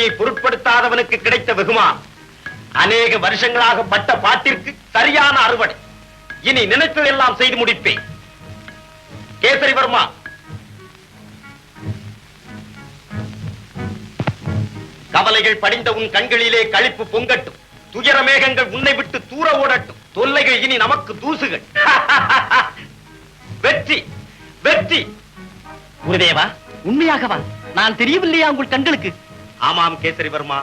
வேதனையை பொருட்படுத்தாதவனுக்கு கிடைத்த வெகுமான். அநேக வருஷங்களாக பட்ட பாட்டிற்கு சரியான அறுவடை. இனி நினைத்ததெல்லாம் செய்து முடிப்பேன். கேசரிவர்மா, கவலைகள் படிந்த உன் கண்களிலே களிப்பு பொங்கட்டும். துயர மேகங்கள் உன்னை விட்டு தூர ஓடட்டும். தொல்லைகள் இனி நமக்கு தூசுகள். வெற்றி, வெற்றி. குருதேவா, உண்மையாகவா? நான் தெரியவில்லையா உங்கள் கண்களுக்கு? ஆமாம் கேசரிவர்மா,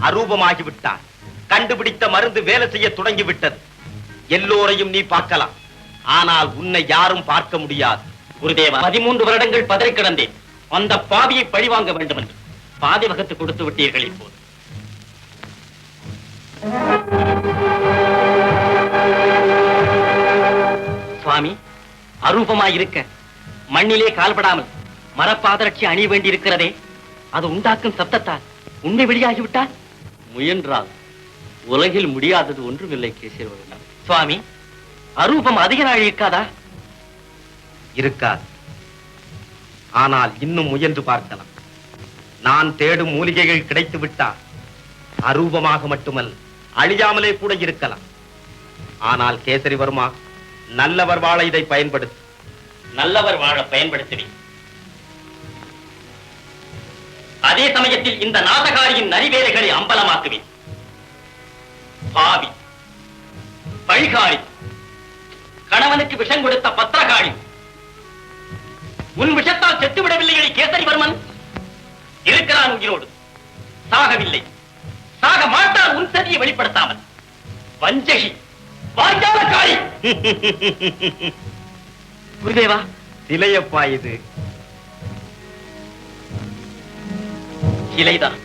அரூபமாகிவிட்டார். கண்டுபிடித்த மருந்து வேலை செய்ய தொடங்கிவிட்டது. எல்லோரையும் நீ பார்க்கலாம், ஆனால் உன்னை யாரும் பார்க்க முடியாது. குருதேவா, 13 வருடங்கள் பதறி கிடந்தேன். அந்த பாவியை பழிவாங்க வேண்டும் என்று பாதி வகுத்து கொடுத்து விட்டீர்கள். இப்போது சுவாமி, அரூபமாயிருக்க மண்ணிலே கால்படாமல் மரப்பாதரட்சி அணிய வேண்டி இருக்கிறதே, அது உண்டாக்கும் சப்தத்தால் உண்மை வெளியாகிவிட்டால்? முயன்றால் உலகில் முடியாதது ஒன்றுமில்லை கேசவர்மா. சுவாமி, அரூபம் அதிக நாள் இருக்காதா? இருக்காது. ஆனால் இன்னும் முயன்று பார்க்கலாம். நான் தேடும் மூலிகைகள் கிடைத்து விட்டால் அரூபமாக மட்டுமல்ல, அழியாமலே கூட இருக்கலாம். ஆனால் கேசரிவர்மா, நல்லவர் வாழ இதை பயன்படுத்து. நல்லவர் வாழ பயன்படுத்துவி. அதே சமயத்தில் இந்த நாசகாரியின் நரிவேலைகளை அம்பலமாக்குவேன். பாவி, பழிகாரி, கணவனுக்கு விஷம் கொடுத்த பத்திரகாளி, உன் விஷத்தால் செத்துவிடவில்லையே கேசரிவர்மன். இருக்கிறான் உயிரோடு, சாகவில்லை. சாக மாட்டான் உன் சதியை வெளிப்படுத்தாமல். வஞ்சகி, வாய்க்காலக்காரி. குருதேவா, சிலையப்பா இது. சிலைதான்.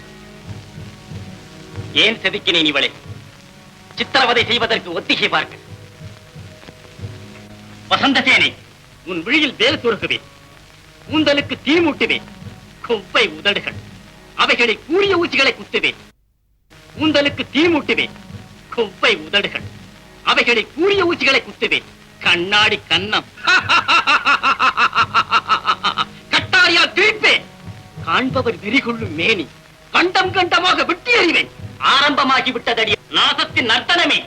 ஏன் செதுக்கினேன் இவளை? சித்திரவதை செய்வதற்கு ஒத்திகை பார்க்க. வசந்தசேனை, உன் விழியில் வேல் துருக்குவேன். கூந்தலுக்கு தீ மூட்டுவேன். கொவ்வை உதடுகள், அவைகளை கூறிய ஊசிகளை குத்துவேன். கூந்தலுக்கு தீ மூட்டுவேன். கொவ்வை உதடுகள், அவைகளை கூறிய ஊசிகளை குத்துவேன். கண்ணாடி கன்னம், கட்டாரியால் கிழிப்பேன். காண்பவர் வெறிகொள்ளும் மேனி, கண்டம் கண்டமாக விட்டு எறிவேன். ஆரம்பமாகி விட்டதடி நாசத்தின் நர்த்தனமே.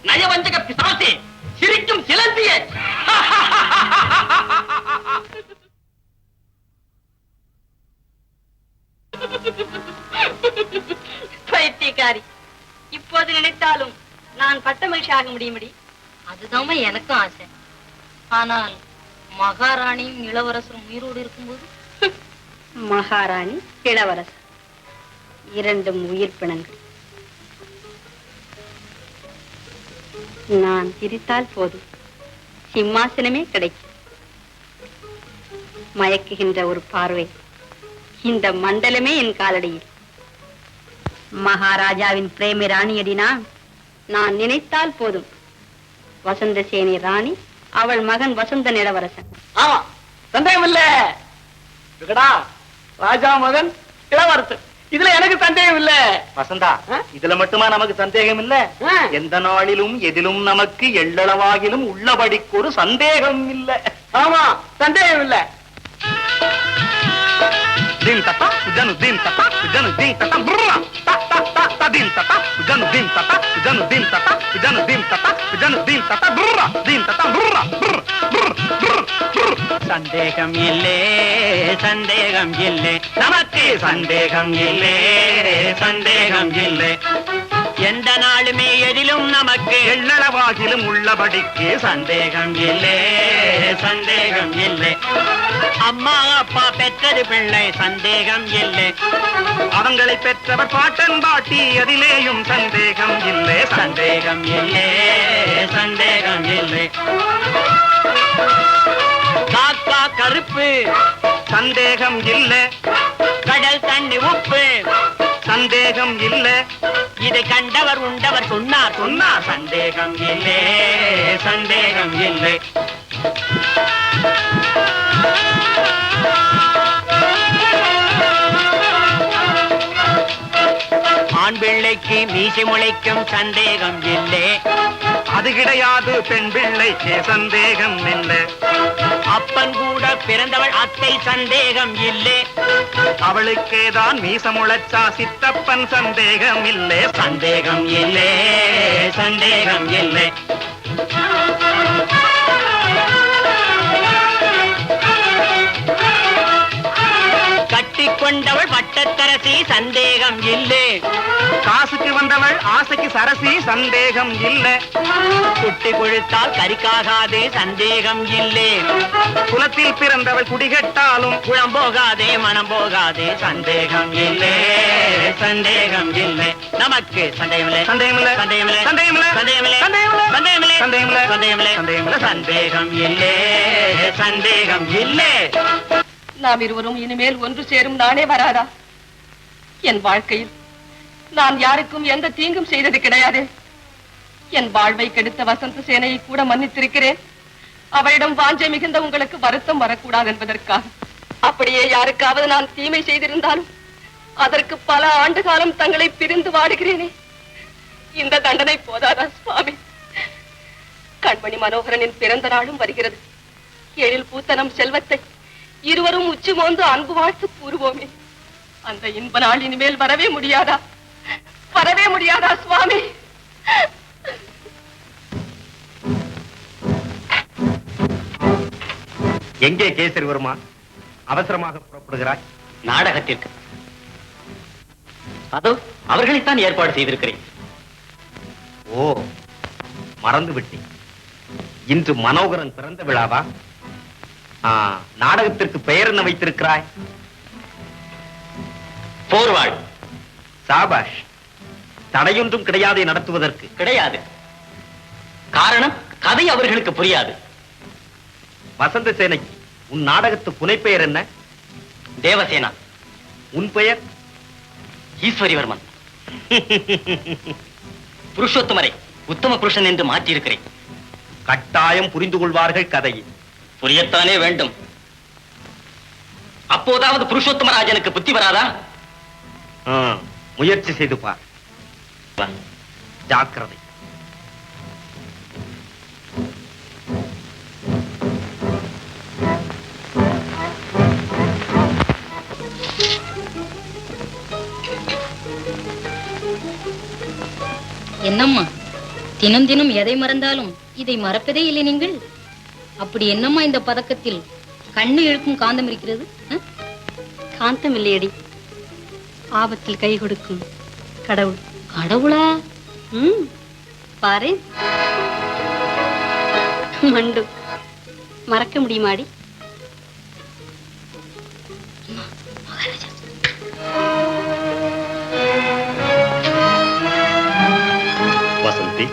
நயவஞ்சக பிசாசே, சிரிக்கும் சிலந்தியே. பைத்தியக்காரி, இப்போது நினைத்தாலும் நான் பட்ட மகிழ்ச்சி ஆக முடியும்படி. அதுதான் எனக்கும் ஆசை. ஆனால் மகாராணியும் இளவரசரும் உயிரோடு இருக்கும்போது? மகாராணி, இளவரசர் இரண்டும் உயிர் பிணங்கள். நான் சிரித்தால் போதும், சிம்மாசனமே கிடைக்கும். மயக்குகின்ற ஒரு பார்வை, இந்த மண்டலமே என் காலடியில். மகாராஜாவின் பிரேமி ராணியடினா நான் நினைத்தால் போதும். வசந்தசேனி ராணி, அவள் மகன் வசந்தன் இளவரசன். ஆமா, சந்தேகம் இல்ல. ராஜா மகன் இளவரசன், இதுல எனக்கு சந்தேகம் இல்ல. வசந்தா, இதுல மட்டுமா நமக்கு சந்தேகம் இல்ல? எந்த நாளிலும் எதிலும் நமக்கு எள்ளளவாகிலும் உள்ளபடிக்கு ஒரு சந்தேகம் இல்ல. ஆமா, சந்தேகம் இல்ல. din tata ujanu din tata ujanu din tata brra ta ta ta ta din tata ujanu din tata ujanu din tata ujanu din tata ujanu din tata brra din tata brra brr brr brr. சந்தேகம் இல்லே, சந்தேகம் இல்லே, நமக்கு சந்தேகம் இல்லே, சந்தேகம் இல்லே. எந்த நாளுமே எதிலும் நமக்கு எள்ளளவாகிலும் உள்ளபடிக்கு சந்தேகம் இல்லே, சந்தேகம் இல்லை. அம்மா அப்பா பெற்றது பிள்ளை, சந்தேகம் இல்லை. அவங்களை பெற்றவர் பாட்டன் பாட்டி, அதிலேயும் சந்தேகம் இல்லை, சந்தேகம் இல்லை, சந்தேகம் இல்லை. காக்கா கருப்பு, சந்தேகம் இல்லை. கடல் தண்ணி உப்பு, சந்தேகம் இல்லை. இதை கண்டவர் உண்டவர் சொன்னார் சொன்னார், சந்தேகம் இல்லை, சந்தேகம் இல்லை. ஆண் பிள்ளைக்கு மீசை முளைக்கும் சந்தேகம் இல்லை. அது கிடையாது பெண் பிள்ளைக்கு சந்தேகம் இல்லை. அப்பன் கூட பிறந்தவள் அத்தை சந்தேகம் இல்லை. அவளுக்கேதான் மீச முளைச்சா சித்தப்பன் சந்தேகம் இல்லை. சந்தேகம் இல்லை, சந்தேகம் இல்லை. கட்டிக்கொண்டவள் பட்டத்தரசி சந்தேகம் இல்லை. காசுக்கு வந்தவள் ஆசைக்கு சரசி சந்தேகம் இல்லை. குட்டி கொழுத்தால் கறிக்காகாதே சந்தேகம் இல்லை. குலத்தில் பிறந்தவள் குடிகட்டாலும் குளம் போகாதே மனம் போகாதே சந்தேகம் இல்லை, சந்தேகம் இல்லை. நமக்கு சந்தேகம் இல்லை, சந்தேகம் இல்லை, சந்தேகம் இல்லை, சந்தேகம் இல்லை, சந்தேகம் இல்லை, சந்தேகம் இல்லை, சந்தேகம் இல்லை, சந்தேகம் இல்லை, சந்தேகம் இல்லை, சந்தேகம் சந்தேகம் இல்லை, இல்லை, சந்தேகம் இல்லை. நாம் இருவரும் இனிமேல் ஒன்று சேரும் நானே வராதா? என் வாழ்க்கையில் நான் யாருக்கும் எந்த தீங்கும் செய்தது கிடையாது. என் வாழ்வை கெடுத்த வசந்த சேனையை கூட மன்னித்திருக்கிறேன். அவரிடம் வாஞ்சை மிகுந்த உங்களுக்கு வருத்தம் வரக்கூடாது என்பதற்காக. அப்படியே யாருக்காவது நான் தீமை செய்திருந்தாலும் அதற்கு பல ஆண்டு காலம் தங்களை பிரிந்து வாடுகிறேனே. இந்த தண்டனை போதாதா சுவாமி? கண்மணி மனோகரனின் பிறந்த நாளும் வருகிறது. எழில் பூத்த நம் செல்வத்தை இருவரும் உச்சி மோந்து அன்பு வாழ்த்து கூறுவோமே. அந்த இன்ப நாள் இனிமேல் வரவே முடியாதா? வரவே முடியாதா சுவாமி? எங்கே கேசரி வருமா? அவசரமாக புறப்படுகிறாய். நாடகத்திற்கு அதோ அவர்களைத்தான் ஏற்பாடு செய்திருக்கிறேன். ஓ, மறந்து விட்டேன். இன்று மனோகரன் பிறந்த விழாவா? நாடகத்திற்கு பெயர் என்ன வைத்திருக்கிறாய்? போர்வாள். சாபாஷ். தடையொன்றும் கிடையாதே நடத்துவதற்கு. கிடையாது. காரணம் கதை அவர்களுக்கு புரியாது. வசந்த சேனைக்கு உன் நாடகத்து புனைப்பெயர் என்ன? தேவசேனா. உன் பெயர்? ஈஸ்வரிவர்மன். புருஷோத்தமரை உத்தம புருஷன் என்று மாற்றியிருக்கிறேன். கட்டாயம் புரிந்து கொள்வார்கள் கதையை. புரியத்தானே வேண்டும். அப்போதாவது புருஷோத்தமராஜனுக்கு புத்தி வராதா? முயற்சி செய்து பார். ஜாக்கிரதை. என்னம்மா தினம் தினம் எதை மறந்தாலும் இதை மறப்பதே இல்லை நீங்கள். அப்படி என்னம்மா இந்த பதக்கத்தில் கண்ணு இழுக்கும் காந்தம் இருக்கிறது? காந்தம் இல்லையடி, ஆபத்தில் கை கொடுக்கும் கடவுள். கடவுளா? பாரு மண்டு, மறக்க முடியுமாடி? வசந்தி,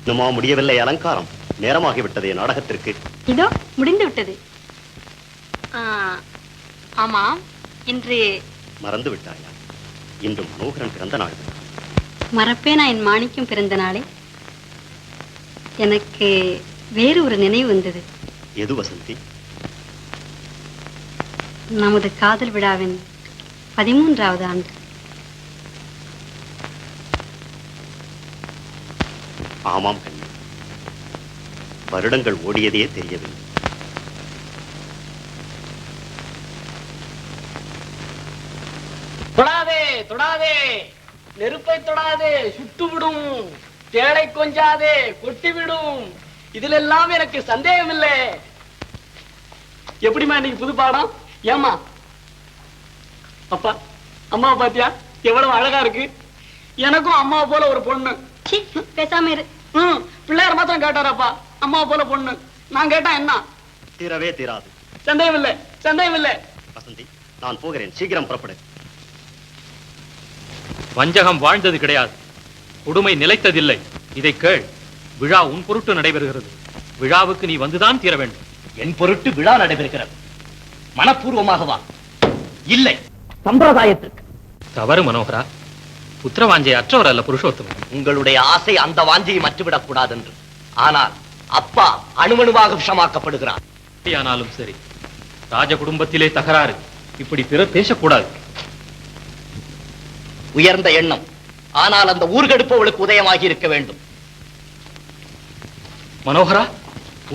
இன்னுமா முடியவில்லை அலங்காரம்? நேரமாகிவிட்டதே நாடகத்திற்கு. இதோ முடிந்து விட்டது. ஆமா, இன்று மறந்து விட்டாயா? இன்று மனோகரன் பிறந்த நாள். மறப்பேனா என் மாணிக்கம் பிறந்த நாளை? எனக்கு வேறு ஒரு நினைவு வந்தது. எது வசந்தி? நமது காதல் விழாவின் 13வது ஆண்டு. ஆமாம் கண்ணி, வருடங்கள் ஓடியதே தெரியவில்லை. தொடாதே தொடாதே, நெருப்பை தொடாதே, சுட்டுவிடும். தேளை கொஞ்சாதே, கொட்டிவிடும். இதுல எல்லாம் எனக்கு சந்தேகம் இல்லை. எப்படிமா இன்னைக்கு புது பாடம்? ஏமா அப்பா, அம்மாவை பாத்தியா எவ்வளவு அழகா இருக்கு? எனக்கும் அம்மாவை போல ஒரு பொண்ணு. பேசாம இரு. பிள்ளையார் மாத்திரம் கேட்டாரப்பா, அம்மாவை போல பொண்ணு. நான் கேட்டா என்ன? தீரவே தீராது. சந்தேகம் இல்லை, சந்தேகம் இல்லை. வசந்தி, நான் போகிறேன். சீக்கிரம் புறப்படு. வஞ்சகம் வாழ்ந்தது கிடையாது, கொடுமை நிலைத்ததில்லை. இதை கேள். விழா உன் பொருட்டு நடைபெறுகிறது. விழாவுக்கு நீ வந்துதான் தீர வேண்டும். என் பொருட்டு விழா நடைபெறுகிறது. மனப்பூர்வமாகவா? இல்லை, சம்பிரதாயத்திற்கு. தவறு மனோகரா. புத்திரவாஞ்சை அற்றவர் அல்ல புருஷோத்தமன். உங்களுடைய ஆசை அந்த வாஞ்சையை மற்றுவிடக் கூடாது என்று. ஆனால் அப்பா அணுவணுவாக விஷமாக்கப்படுகிறார். ஆனாலும் சரி, ராஜ குடும்பத்திலே தகராறு. இப்படி பிறர் பேசக்கூடாது. உயர்ந்த எண்ணம். ஆனால் அந்த ஊர்கெடுப்பவளுக்கு உதயமாகி இருக்க வேண்டும். மனோகரா,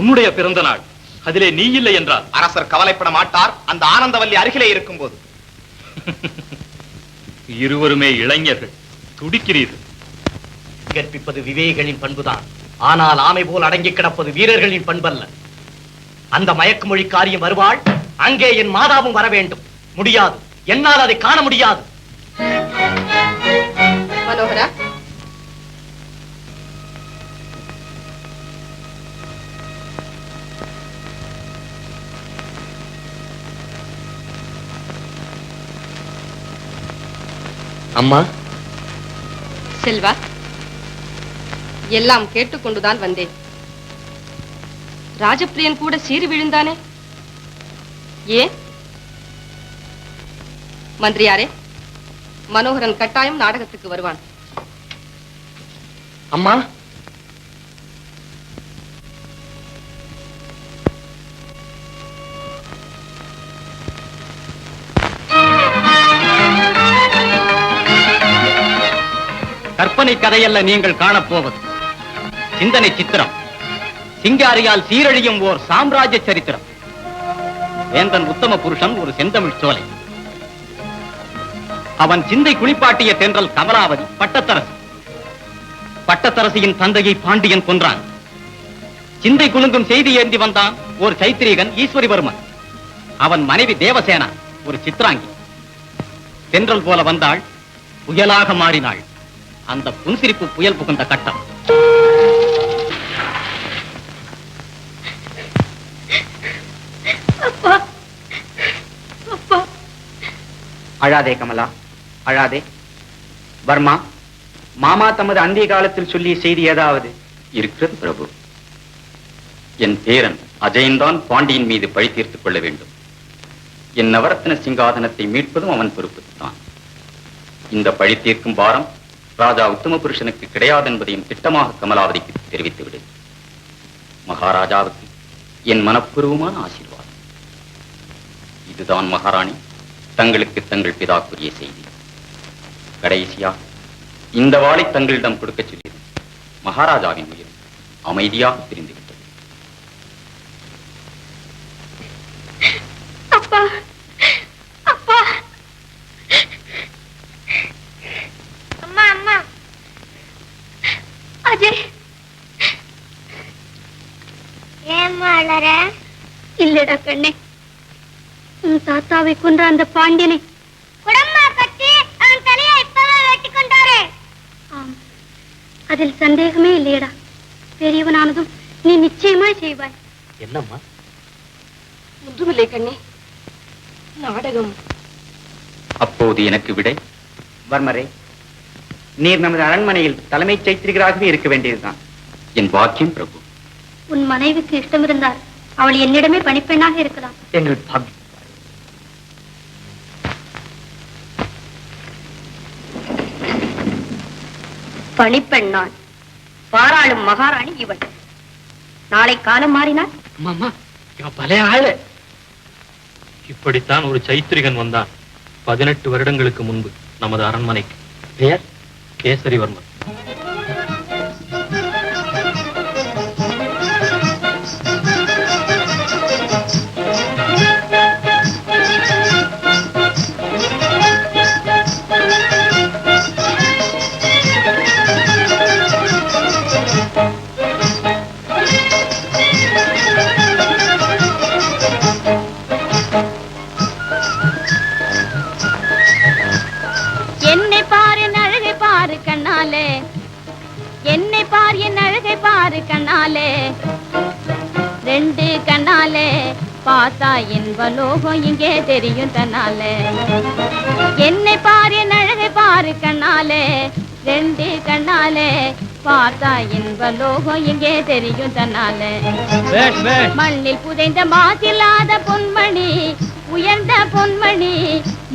உன்னுடைய பிறந்த நாள், அதிலே நீ இல்லை என்றால் அரசர் கவலைப்பட மாட்டார், அந்த ஆனந்தவல்லி அருகிலே இருக்கும் போது. இருவருமே இளைஞர்கள், துடிக்கிறீர்கள். கற்பிப்பது விவேகிகளின் பண்புதான். ஆனால் ஆமை போல் அடங்கி கிடப்பது வீரர்களின் பண்பல்ல. அந்த மயக்குமொழி காரியம் வருவாள், அங்கே என் மாதாவும் வர வேண்டும். முடியாது, என்னால் அதை காண முடியாது. மனோகரா, அம்மா. செல்வா, எல்லாம் கேட்டுக்கொண்டுதான் வந்தேன். ராஜப்பிரியன் கூட சீறி விழுந்தானே, ஏன்? மந்திரியாரே, மனோகரன் கட்டாயம் நாடகத்துக்கு வருவான். அம்மா, கற்பனை கதையல்ல நீங்கள் காணப்போவது, சிந்தனை சித்திரம். சிங்காரியால் சீரழியும் ஓர் சாம்ராஜ்ய சரித்திரம். வேந்தன் உத்தம புருஷன் ஒரு செந்தமிழ் சோலை. அவன் சிந்தை குளிப்பாட்டிய தென்றல் கமலாவதி பட்டத்தரசி. பட்டத்தரசியின் தந்தையை பாண்டியன் கொன்றான். சிந்தை குலுங்கும் செய்தி ஏந்தி வந்தான் ஒரு சைத்திரியகன் ஈஸ்வரிவர்மன். அவன் மனைவி தேவசேனா ஒரு சித்ராங்கி. தென்றல் போல வந்தாள், புயலாக மாறினாள். அந்த புன்சிரிப்பு புயல் புகுந்த கட்டம். அழாதே கமலா, அழாதே. வர்மா, மாமா தமது அந்திய காலத்தில் சொல்லிய செய்தி ஏதாவது இருக்கிறது பிரபு. என் பேரன் அஜயன்தான் பாண்டியன் மீது பழி தீர்த்துக் கொள்ள வேண்டும். என் நவரத்ன சிங்காதனத்தை மீட்பதும் அவன் பொறுப்புத்தான். இந்த பழி தீர்க்கும் பாரம் ராஜா உத்தம புருஷனுக்கு கிடையாது என்பதையும் திட்டமாக கமலாவதிக்கு தெரிவித்துவிடு. மகாராஜாவுக்கு என் மனப்பூர்வமான ஆசீர்வாதம். இதுதான் மகாராணி தங்களுக்கு தங்கள் பிதா கூறிய செய்தி. கடைசியா இந்த வாளை தங்களிடம் கொடுக்க சொல்லியது. மகாராஜாவின் உயிர் அமைதியாக பிரிந்துவிட்டது. அப்பா, அப்பா, அம்மா, அம்மா, அஜய். ஏம்மா அழற? இல்லடா கண்ணே, உன் தாத்தாவை கொன்ற அந்த பாண்டியனை குடம்மா கட்டி அவன் தலையை இப்பவே வெட்டி கொண்டாரே. ஆம், அதில் சந்தேகமே இல்லையடா. பெரியவனானதும் நீ நிச்சயமாய் செய்வாய். என்னம்மா? ஒன்றுமில்லை கண்ணே, நாடகம். அப்போது எனக்கு விடை. வர்மரே, நீர் நமது அரண்மனையில் தலைமைச் சைத்திரிகராகவே இருக்க வேண்டியதுதான். என் வாக்கியம் பிரபு. உன் மனைவிக்கு இஷ்டம் இருந்தால் அவள் என்னிடமே பணிப்பெண்ணாக இருக்கலாம். எங்கள் பாக்கியம். பணிப்பெண் நான், பாராளும் மகாராணி இவள். நாளை காலம் மாறினாள். அம்மா, இவன் பழைய ஆளு. இப்படித்தான் ஒரு சைத்திரிகன் வந்தான் 18 வருடங்களுக்கு முன்பு நமது அரண்மனைக்கு. பெயர் கேசரிவர்மன். என்னை பாரு என் அழகை பாரு கண்ணாலே, என்னை பார் என் அழகை பாரு கண்ணாலே, ரெண்டு கண்ணாலே பார்த்தா இன்பலோகம் இங்கே தெரியும் தன்னாலே. என்னை பார் என் அழகை பாரு கண்ணாலே, ரெண்டு கண்ணாலே பார்த்தா இன்பலோகம் இங்கே தெரியும் தன்னாலே. மண்ணில் புதைந்த மாசில்லாத பொன்மணி, உயர்ந்த பொன்மணி,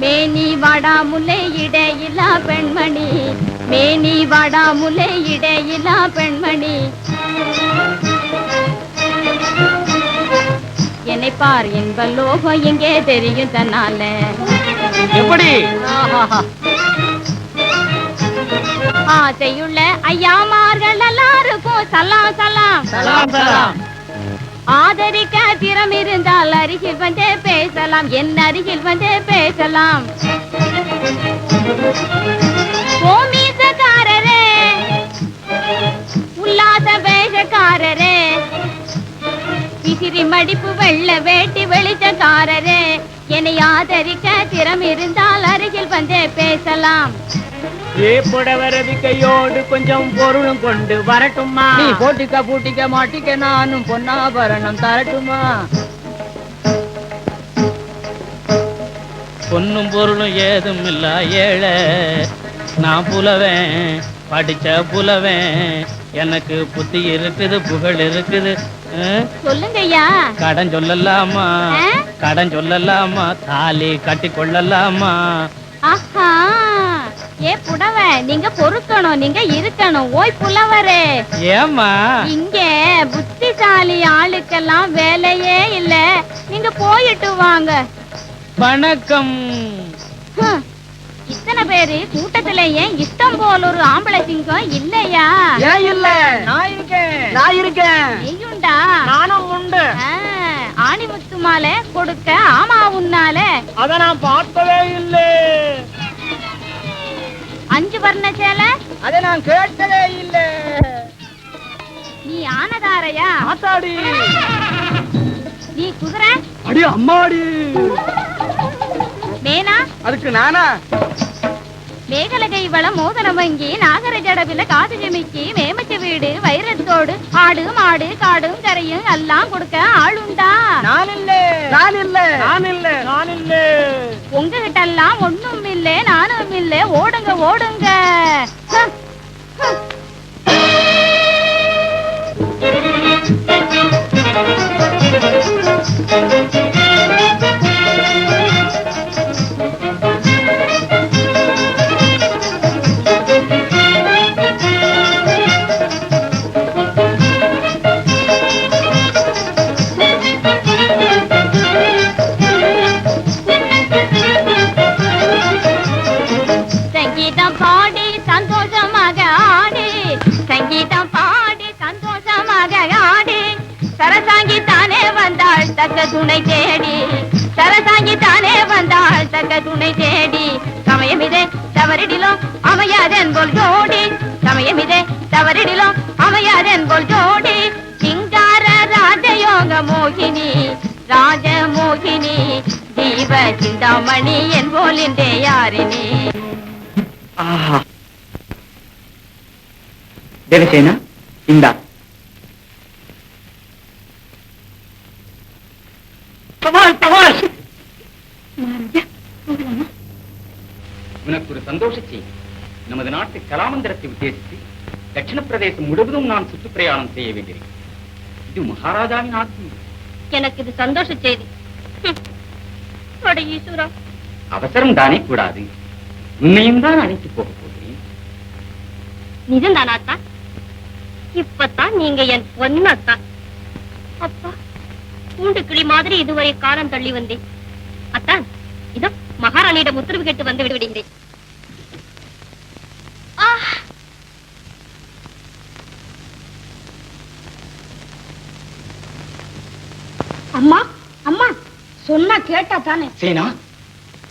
மேனி வாடாமுல்லை இடையிலா பெண்மணி, மேனி வாடாமுல்லை இடையிலா பெண்மணி. என்னை பார் என்ப லோகம் எங்கே தெரியும் தன்னால. எப்படி? ஆசையுள்ள ஐயாமார்கள் எல்லாருக்கும் சலாம் சலாம் சலாம் சலாம். ஆதரிக்க திறம் இருந்தால் அருகில் வந்து பேசலாம், என் அருகில் வந்து பேசலாம். ஓமீசக்காரரே, உல்லாச வேஷக்காரரே, விசிறி மடிப்பு வெள்ள வேட்டி வெளிச்சக்காரரே, என்னை ஆதரிக்க திறம் இருந்தால் அருகில் வந்து பேசலாம். புடவரது கையோடு கொஞ்சம் பொருளும் கொண்டு வரட்டுமா? நீ போட்டிக்க மாட்டிக்க நானும் பொன்னாபரணம் தரட்டுமா? பொன்னும் பொருளும் ஏதும் இல்ல ஏழை, நான் புலவேன், படிச்ச புலவேன், எனக்கு புத்தி இருக்குது, புகழ் இருக்குது. சொல்லுங்க ஐயா. கடன் சொல்லலாமா? கடன் சொல்லலாமா? தாலி கட்டி கொள்ளலாமா? ஆஹா, ஏ புடவ, நீங்க பொறுக்கணும், நீங்க இருக்கணும். ஓய் புலவரே, ஏமா இங்க புத்திசாலி ஆளுக்கெல்லாம் வேலையே இல்ல, நீங்க போயிட்டு வாங்க. வணக்கம். இத்தனை பேரு கூட்டத்துல ஏன் இஷ்டம் போல ஒரு ஆம்பளை சிங்கம் இல்லையா? ஏன் இல்ல? நான் இருக்கேன், நான் இருக்கேன். நீயுண்டா? நானும் உண்டு. ஆணிமுத்து மாலை கொடுக்க ஆமா உன்னால? அத நான் பார்த்தவே இல்லை. 5 வர்ண சேலை? அத நான் கேட்டதே இல்லை. நீ ஆனதாரையா? ஆத்தாடி. நீ குதிரை? அடி அம்மாடி. மேனா? அதுக்கு நானா? மேகலகை வள மோதன வங்கி நாகர ஜடவில காது ஜமிக்கி மேமச்ச வீடு வைரத்தோடு ஆடு மாடு காடும் கரையும் எல்லாம் கொடுக்க ஆளுண்டா? நான் இல்ல, நான் இல்ல, நான் இல்ல, நான் இல்ல. உங்ககிட்ட எல்லாம் ஒண்ணும் இல்ல, நானும் இல்ல. ஓடுங்க ஓடுங்க. சங்கீதம் பாடி சந்தோஷமாக ஆடி, சங்கீதம் பாடி சந்தோஷமாக ஆடி, சரசாங்கி தானே வந்தாள் தக்க துணை தேடி, சரசாங்கி தானே வந்தாள் தக்க துணை தேடி. சமயமிதே தவறிடிலும் அமையாதென் போல் ஜோடி, சமயமிதே தவறிடிலும் அமையாதென் போல் ஜோடி. சிங்கார ராஜயோக மோகினி, ராஜ மோகினி, ஜீவ சிந்தாமணி என் போல் இன்றே யாரினி. தேவசேனா, இந்தா. உனக்கு ஒரு சந்தோஷ செய்தி. நமது நாட்டு கலாமந்திரத்தை உத்தேசித்து தட்சிண பிரதேசம் முழுவதும் நான் சுற்றுப்பிரயாணம் செய்ய வேண்டியிருக்கிறேன். இது மகாராஜாவின் ஆட்சி. எனக்கு இது சந்தோஷ செய்தி. ஈஸ்வரா, அவசரம் தானே கூடாது. உன்னையும் தான் அழைத்து போக போகிறேன். நிஜம்தானா? இப்பத்தான் நீங்க என் பொண்ணத்தா. அப்பா, பூண்டு கிளி மாதிரி இதுவரை காலம் தள்ளி வந்தேன். அத்தான், இதோ மகாராணியிடம் உத்தரவு கேட்டு வந்து விடுகிறேன். அம்மா அம்மா, சொன்னா கேட்டா தானே? சேனா,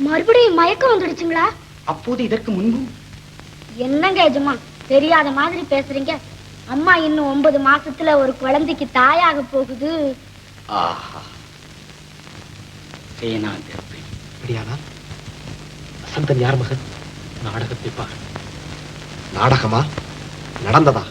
மறுபடியும் மயக்கம் வந்துடுச்சுங்களா? அப்போது இதற்கு முன்பு என்னங்க எஜமா, தெரியாத மாதிரி பேசுறீங்க. அம்மா இன்னும் 9 மாசத்துல ஒரு குழந்தைக்கு தாயாக போகுது. ஆஹா, சேனா கர்ப்பி. அப்படியானா வசந்தன் யார் மகன்? நாடகத்தை பார். நாடகமா? நடந்ததா?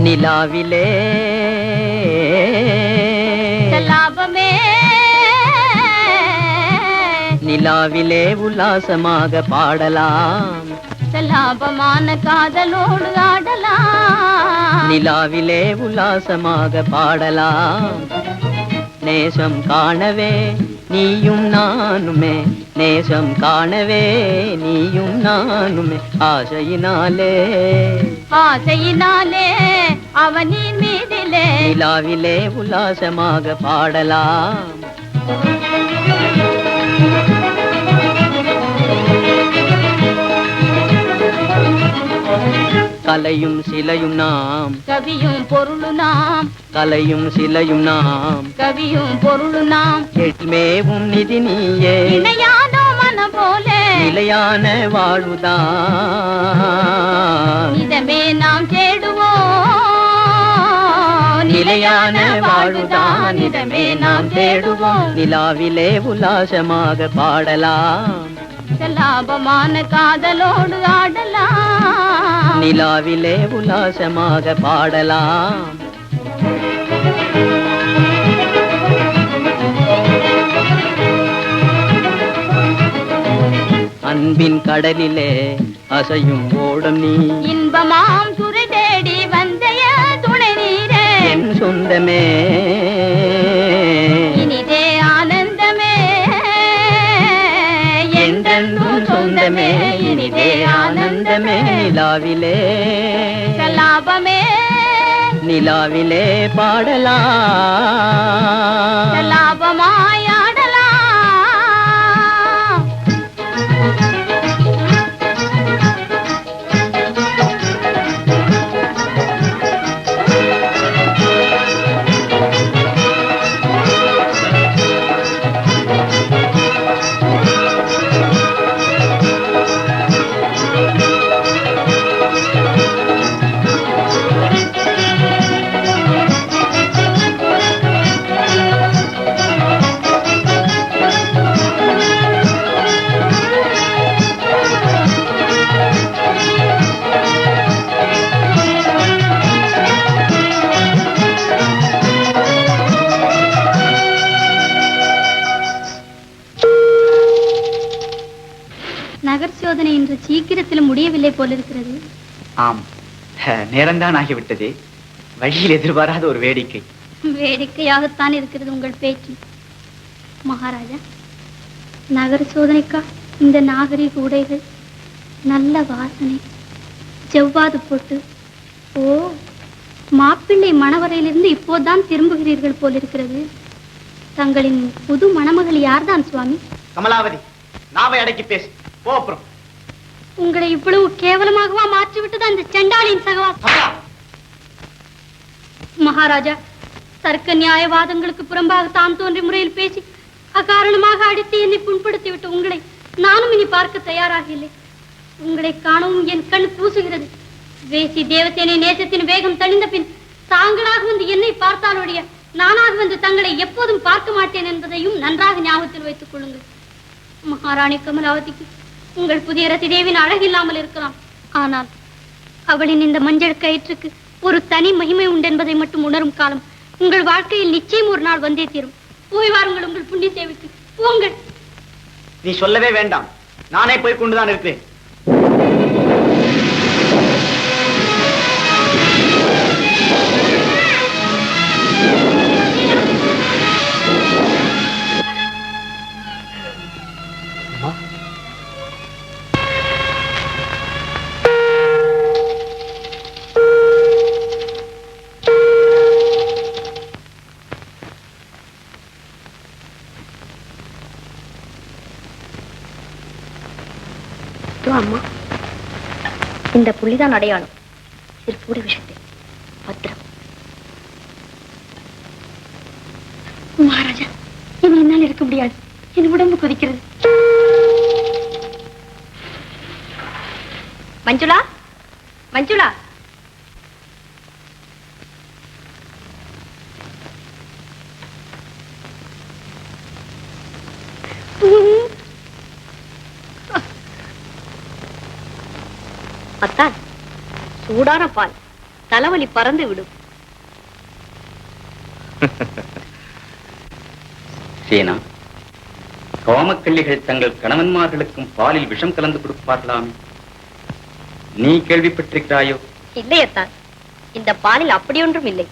நிலாவிலே லாபமே, நிலாவிலே உல்லாசமாக பாடலாம், லாபமான காதலோடு ஆடலாம். நிலாவிலே உல்லாசமாக பாடலாம், நேசம் காணவே நீயும் நானுமே நேசம் காணவே நீயும் நானுமே ஆசையினாலே ஆசையினாலே அவனின் மீதிலே நிலாவிலே உல்லாசமாக பாடலாம் கலையும் சிலையும் நாம் கவியும் பொருளு நாம் கலையும் சிலையும் நாம் கவியும் பொருளு நாம் எட்மேவும் நிதி நீயே இணையான மனம் போல நிலையான வாழ்வுதான் இதமே நாம் தேடுவோம் நிலையான வாழ்வுதான் இதமே நாம் தேடுவோம் நிலாவிலே உல்லாசமாக பாடலாம் லாபமான காதலோடு ஆடலாம் நிலாவிலே உல்லாசமாக பாடலாம் அன்பின் கடலிலே அசையும் ஓடும் நீ இன்பமாம் துறை தேடி வந்தைய துணை நீரே என் சொந்தமே இனிதே ஆனந்தமே என்றென்றும் சொந்தமே இனிதே ஆனந்தமே நிலாவிலே லாபமே நிலாவிலே பாடலாம் லாபமாய் ஆடலாம் நகர் சோதனை இன்று சீக்கிரத்தில் முடியவில்லை போலிருக்கிறது. ஆம், நேரம்தான் ஆகிவிட்டது. வழியில் எதிர்பாராத ஒரு வேடிக்கை. வேடிக்கையாகத்தான் இருக்கிறது உங்கள் பேச்சு. மகாராஜா, நகர் சோதனைக்கா இந்த நாகரிக உடைகள், நல்ல வாசனை, செவ்வாது போட்டு. ஓ, மாப்பிள்ளை மணவரையிலிருந்து இப்போதான் திரும்புகிறீர்கள் போலிருக்கிறது. தங்களின் புது மணமகள் யார்தான் சுவாமி? கமலாவதி, நாவை அடக்கி பேசு. போப்புறம் உங்களை இவ்வளவு கேவலமாகவா மாற்றிவிட்டது அந்த செண்டாளியின் சகவாசம்? மகாராஜா, தர்க்க நியாயவாதங்களுக்கு புறம்பாக தான் தோன்றிய முறையில் பேசி அகாரணமாக அடித்து என்னை புண்படுத்தி விட்டு உங்களை நானும் இனி பார்க்க தயாராக இல்லை. உங்களை காணவும் என் கண் பூசுகிறது. வேசி தேவசேனை நேசத்தின் வேகம் தணிந்த பின் தாங்களாக வந்து என்னை பார்த்தாலுடைய நானாக வந்து தங்களை எப்போதும் பார்க்க மாட்டேன் என்பதையும் நன்றாக ஞாபகத்தில் வைத்துக் கொள்ளுங்கள். மகாராணி கமலாவதிக்கு உங்கள் புதிய ரதி தேவின் அழகில்லாமல் இருக்கலாம், ஆனால் அவளின் இந்த மஞ்சள் கயிற்றுக்கு ஒரு தனி மகிமை உண்டென்பதை மட்டும் உணரும் காலம் உங்கள் வாழ்க்கையில் நிச்சயம் ஒரு நாள் வந்தே தீரும். போய் வாருங்கள் உங்கள் புண்ணிய சேவைக்கு. போங்கள். நீ சொல்லவே வேண்டாம், நானே போய் கொண்டுதான் இருக்கிறேன். அம்மா, இந்த புள்ளிதான் அடையாளம். சிற்பூட விஷயத்தை பத்திரம். மகாராஜா, இனி என்னால் இருக்க முடியாது. என் உடம்பு கொதிக்கிறது. மஞ்சுளா, மஞ்சுளா, அத்தான், சூடான பால், தலைவலி பறந்து விடும். சேனா, காமக்கள்ளிகள் தங்கள் கணவன்மார்களுக்கும் பாலில் விஷம் கலந்து கொடுப்பார்களாமே, நீ கேள்விப்பட்டிருக்கிறாயோ? இல்லையத்தான், இந்த பாலில் அப்படியொன்றும் இல்லை.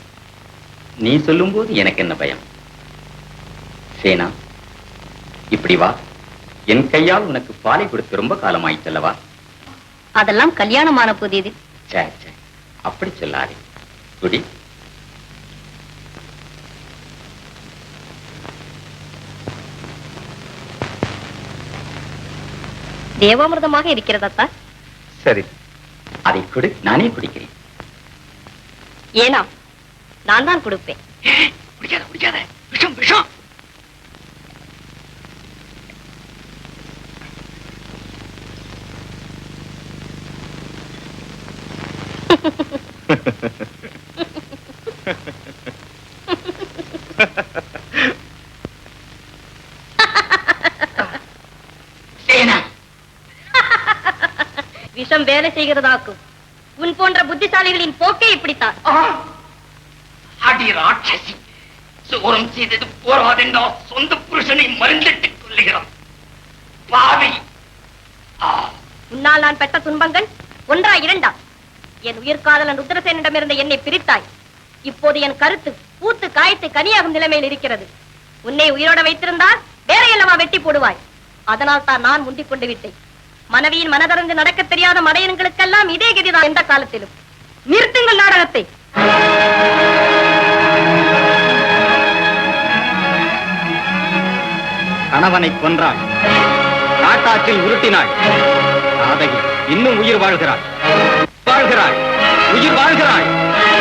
நீ சொல்லும் போது எனக்கு என்ன பயம்? சேனா, இப்படி வா, என் கையால் உனக்கு பாலை கொடுத்து ரொம்ப காலமாயிட்டல்லவா? அதெல்லாம் கல்யாணமான புதியது. சே, அப்படி சொல்லாதே. குடி. தேவாமிர்தமாக இருக்கிறதா? சரி, அதை கொடு, நானே குடிக்கிறேன். ஏனா நான் தான் கொடுப்பேன். குடிக்காத குடிக்காத, விஷம் விஷம். விஷம் வேலை செய்கிறதாக்கும். உன் போன்ற புத்திசாலிகளின் போக்கே இப்படித்தான். அடி ராட்சசி, சோரம் செய்தது போராதென்றா சொந்த புருஷனை மருந்திட்டுக் கொள்ளுகிறான் பாவி. உன்னால் நான் பெற்ற துன்பங்கள் ஒன்றா இரண்டா? என் உயிர்காதலன் ருத்ரசேனிடமிருந்த என்னை பிரித்தாய். இப்போது என் கருத்து பூத்து காய்த்து கனியாகும் நிலைமையில் இருக்கிறது. உன்னை உயிரோட வைத்திருந்தால் வேற அல்லவா வெட்டி போடுவாய். அதனால் தான் நான் முந்திக் கொண்டு விட்டேன். மனைவியின் மனதறிந்து நடக்க தெரியாத மடையன்களுக்கெல்லாம் இதே கதிதான் எந்த காலத்திலும். நிறுத்துங்கள் நாடகத்தை. கணவனை கொன்றாள், காட்டாற்றில் உருட்டினாள். காதகி இன்னும் உயிர் வாழ்கிறாள், உயிர் வாழ்கிறாள்.